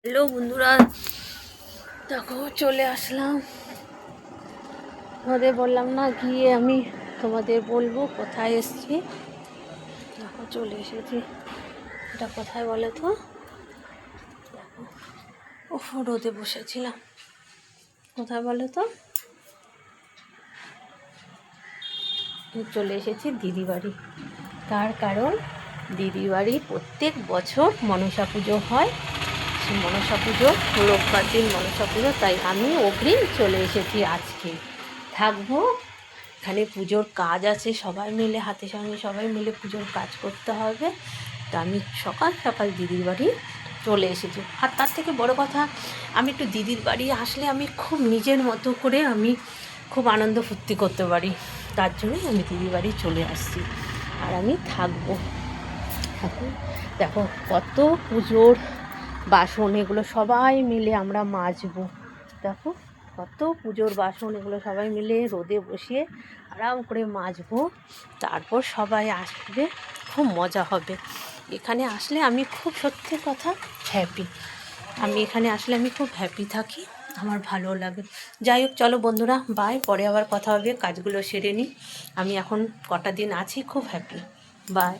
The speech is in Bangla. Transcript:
হ্যালো বন্ধুরা, দেখো চলে আসলাম। তোমাদের বললাম না গিয়ে আমি তোমাদের বলবো কোথায় এসছি। দেখো চলে এসেছি। এটা কোথায় বলো তো? দেখো ও রোদে বসেছিলাম। কোথায় বলো তো? চলে এসেছি দিদি বাড়ি। তার কারণ দিদি বাড়ি প্রত্যেক বছর মনসা পুজো হয়। সে মনসা পুজো রোববার দিন মনসা পুজো, তাই আমি অগ্রিম চলে এসেছি। আজকে থাকবো এখানে। পুজোর কাজ আছে, সবাই মিলে হাতে সঙ্গে সবাই মিলে পুজোর কাজ করতে হবে। তা আমি সকাল সকাল দিদির বাড়ি চলে এসেছি। আর তার থেকে বড় কথা, আমি একটু দিদির বাড়ি আসলে আমি খুব নিজের মতো করে আমি খুব আনন্দ ফুর্তি করতে পারি। তার জন্যই আমি দিদির বাড়ি চলে আসছি। আর আমি থাকবো এখন। দেখো কত পুজোর বাসন, এগুলো সবাই মিলে আমরা মাজবো। দেখো কত পুজোর বাসন, এগুলো সবাই মিলে রোদে বসিয়ে আরাম করে মাজবো। তারপর সবাই আসবে, খুব মজা হবে। এখানে আসলে আমি খুব সত্যি কথা হ্যাপি। আমি এখানে আসলে আমি খুব হ্যাপি থাকি, আমার ভালো লাগে। যাই হোক, চলো বন্ধুরা, বাই। পরে আবার কথা হবে, কাজগুলো সেরে নিই। আমি এখন কটা দিন আছি, খুব হ্যাপি। বাই।